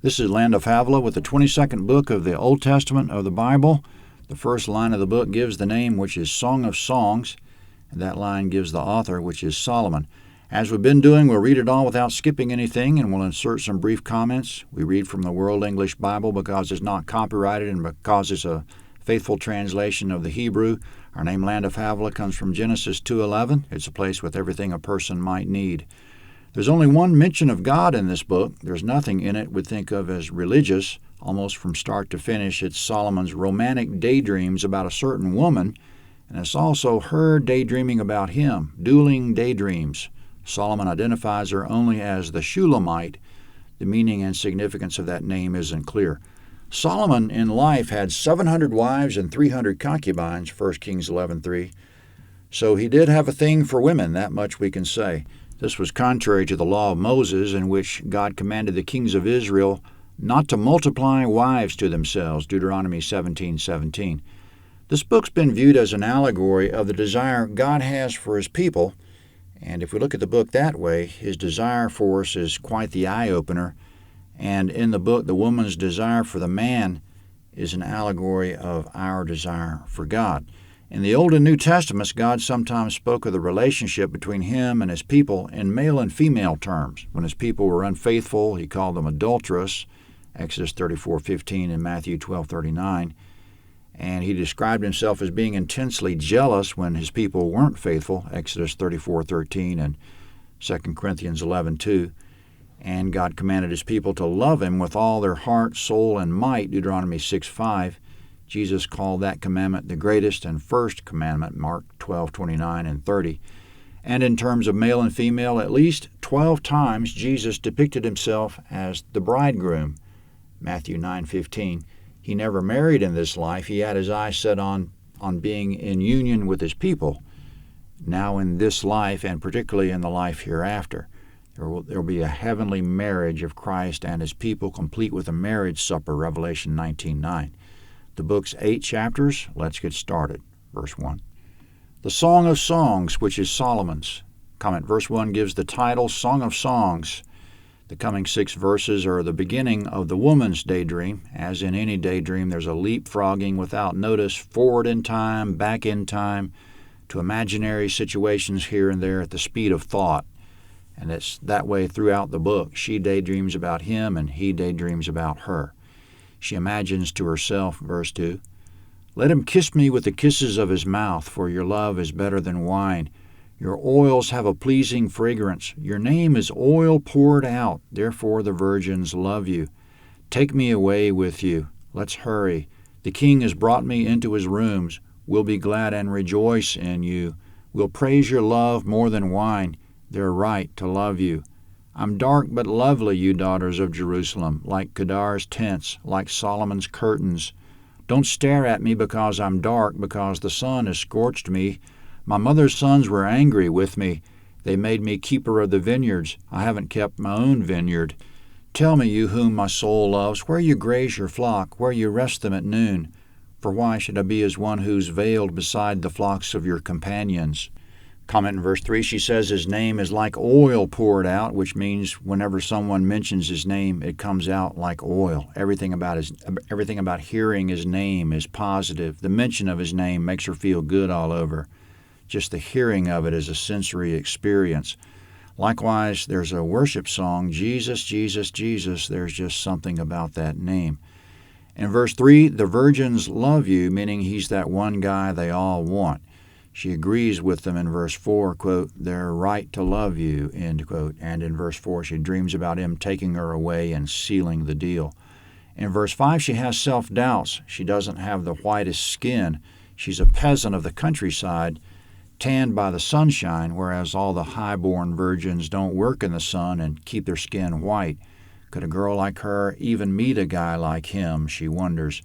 This is Land of Havilah with the 22nd book of the Old Testament of the Bible. The first line of the book gives the name, which is Song of Songs, and that line gives the author, which is Solomon. As we've been doing, we'll read it all without skipping anything, and we'll insert some brief comments. We read from the World English Bible because it's not copyrighted and because it's a faithful translation of the Hebrew. Our name, Land of Havilah, comes from Genesis 2:11. It's a place with everything a person might need. There's only one mention of God in this book. There's nothing in it we'd think of as religious. Almost from start to finish, it's Solomon's romantic daydreams about a certain woman, and it's also her daydreaming about him, dueling daydreams. Solomon identifies her only as the Shulamite. The meaning and significance of that name isn't clear. Solomon in life had 700 wives and 300 concubines, 1 Kings 11:3. So he did have a thing for women, that much we can say. This was contrary to the law of Moses, in which God commanded the kings of Israel not to multiply wives to themselves, Deuteronomy 17:17. This book's been viewed as an allegory of the desire God has for his people, and if we look at the book that way, his desire for us is quite the eye-opener, and in the book, the woman's desire for the man is an allegory of our desire for God. In the Old and New Testaments, God sometimes spoke of the relationship between him and his people in male and female terms. When his people were unfaithful, he called them adulterous, Exodus 34:15 and Matthew 12:39. And he described himself as being intensely jealous when his people weren't faithful, Exodus 34:13 and 2 Corinthians 11:2. And God commanded his people to love him with all their heart, soul, and might, Deuteronomy 6:5. Jesus called that commandment the greatest and first commandment, Mark 12:29 and 30. And in terms of male and female, at least 12 times Jesus depicted himself as the bridegroom, Matthew 9:15. He never married in this life. He had his eyes set on being in union with his people, now in this life and particularly in the life hereafter. There will be a heavenly marriage of Christ and his people, complete with a marriage supper, Revelation 19:9. The book's 8 chapters. Let's get started. Verse 1. The Song of Songs, which is Solomon's. Comment. Verse 1 gives the title, Song of Songs. The coming 6 verses are the beginning of the woman's daydream. As in any daydream, there's a leapfrogging without notice, forward in time, back in time, to imaginary situations here and there at the speed of thought. And it's that way throughout the book. She daydreams about him and he daydreams about her. She imagines to herself, verse 2, "Let him kiss me with the kisses of his mouth, for your love is better than wine. Your oils have a pleasing fragrance. Your name is oil poured out, therefore the virgins love you. Take me away with you. Let's hurry. The king has brought me into his rooms. We'll be glad and rejoice in you. We'll praise your love more than wine. They're right to love you. I'm dark but lovely, you daughters of Jerusalem, like Kedar's tents, like Solomon's curtains. Don't stare at me because I'm dark, because the sun has scorched me. My mother's sons were angry with me. They made me keeper of the vineyards. I haven't kept my own vineyard. Tell me, you whom my soul loves, where you graze your flock, where you rest them at noon. For why should I be as one who's veiled beside the flocks of your companions?" Comment in verse 3, she says his name is like oil poured out, which means whenever someone mentions his name, it comes out like oil. Everything about hearing his name is positive. The mention of his name makes her feel good all over. Just the hearing of it is a sensory experience. Likewise, there's a worship song, Jesus, Jesus, Jesus. There's just something about that name. In verse 3, the virgins love you, meaning he's that one guy they all want. She agrees with them in verse 4, quote, "They're right to love you," end quote. And in verse 4, she dreams about him taking her away and sealing the deal. In verse 5, she has self-doubts. She doesn't have the whitest skin. She's a peasant of the countryside, tanned by the sunshine, whereas all the high-born virgins don't work in the sun and keep their skin white. Could a girl like her even meet a guy like him, she wonders.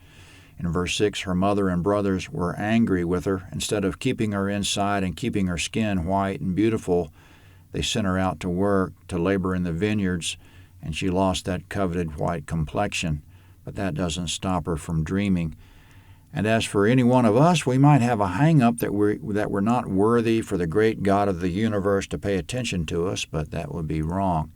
In verse 6, her mother and brothers were angry with her. Instead of keeping her inside and keeping her skin white and beautiful, they sent her out to work, to labor in the vineyards, and she lost that coveted white complexion. But that doesn't stop her from dreaming. And as for any one of us, we might have a hang-up that we're not worthy for the great God of the universe to pay attention to us, but that would be wrong.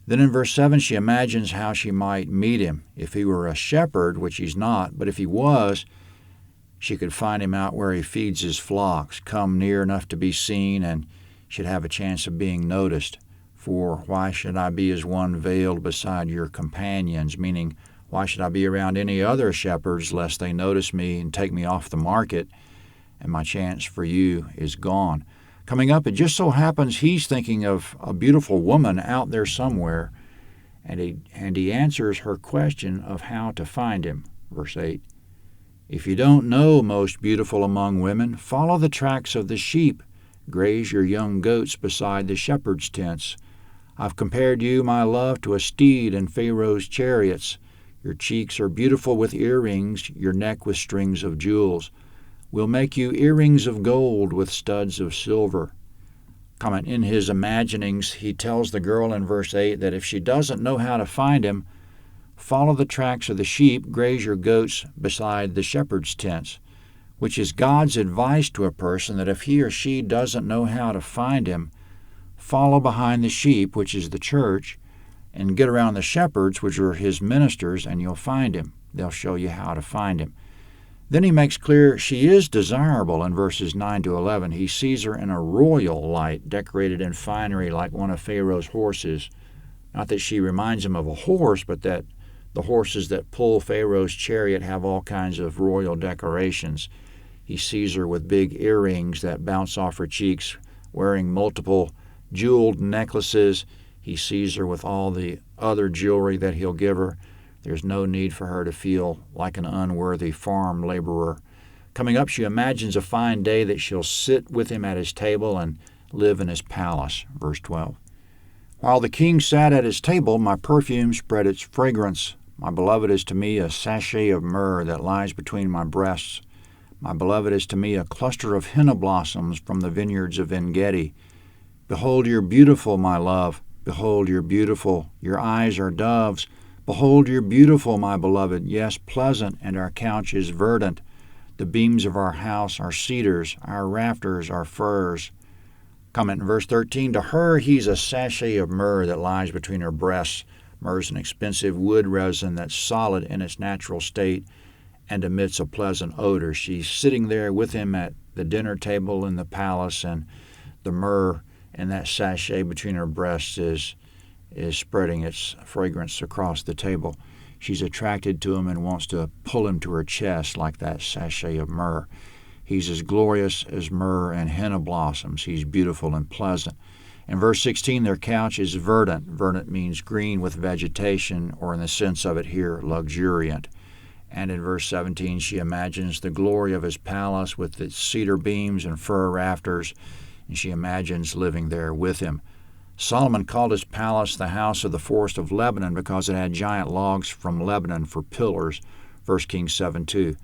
Then in verse 7, she imagines how she might meet him. If he were a shepherd, which he's not, but if he was, she could find him out where he feeds his flocks, come near enough to be seen, and should have a chance of being noticed. For why should I be as one veiled beside your companions? Meaning, why should I be around any other shepherds lest they notice me and take me off the market, and my chance for you is gone? Coming up, it just so happens he's thinking of a beautiful woman out there somewhere, and he answers her question of how to find him. Verse 8, if you don't know, most beautiful among women, follow the tracks of the sheep, graze your young goats beside the shepherds' tents. I've compared you, my love, to a steed in Pharaoh's chariots. Your cheeks are beautiful with earrings, your neck with strings of jewels. We'll make you earrings of gold with studs of silver. Comment, in his imaginings, he tells the girl in verse 8 that if she doesn't know how to find him, follow the tracks of the sheep, graze your goats beside the shepherd's tents, which is God's advice to a person that if he or she doesn't know how to find him, follow behind the sheep, which is the church, and get around the shepherds, which are his ministers, and you'll find him. They'll show you how to find him. Then he makes clear she is desirable in verses 9 to 11. He sees her in a royal light, decorated in finery like one of Pharaoh's horses. Not that she reminds him of a horse, but that the horses that pull Pharaoh's chariot have all kinds of royal decorations. He sees her with big earrings that bounce off her cheeks, wearing multiple jeweled necklaces. He sees her with all the other jewelry that he'll give her. There's no need for her to feel like an unworthy farm laborer. Coming up, she imagines a fine day that she'll sit with him at his table and live in his palace. Verse 12. While the king sat at his table, my perfume spread its fragrance. My beloved is to me a sachet of myrrh that lies between my breasts. My beloved is to me a cluster of henna blossoms from the vineyards of En-gedi. Behold, you're beautiful, my love. Behold, you're beautiful. Your eyes are doves. Behold, you're beautiful, my beloved. Yes, pleasant, and our couch is verdant. The beams of our house are cedars. Our rafters are firs. Comment in verse 13. To her, he's a sachet of myrrh that lies between her breasts. Myrrh is an expensive wood resin that's solid in its natural state and emits a pleasant odor. She's sitting there with him at the dinner table in the palace, and the myrrh in that sachet between her breasts is spreading its fragrance across the table. She's attracted to him and wants to pull him to her chest like that sachet of myrrh. He's as glorious as myrrh and henna blossoms. He's beautiful and pleasant. In verse 16, their couch is verdant. Verdant means green with vegetation, or in the sense of it here, luxuriant. And in verse 17, she imagines the glory of his palace with its cedar beams and fir rafters, and she imagines living there with him. Solomon called his palace the house of the forest of Lebanon because it had giant logs from Lebanon for pillars, 1 Kings 7:2.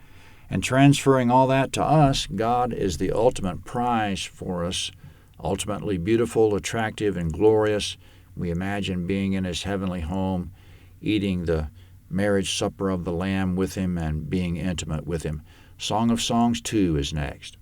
And transferring all that to us, God is the ultimate prize for us, ultimately beautiful, attractive, and glorious. We imagine being in his heavenly home, eating the marriage supper of the Lamb with him, and being intimate with him. Song of Songs 2 is next.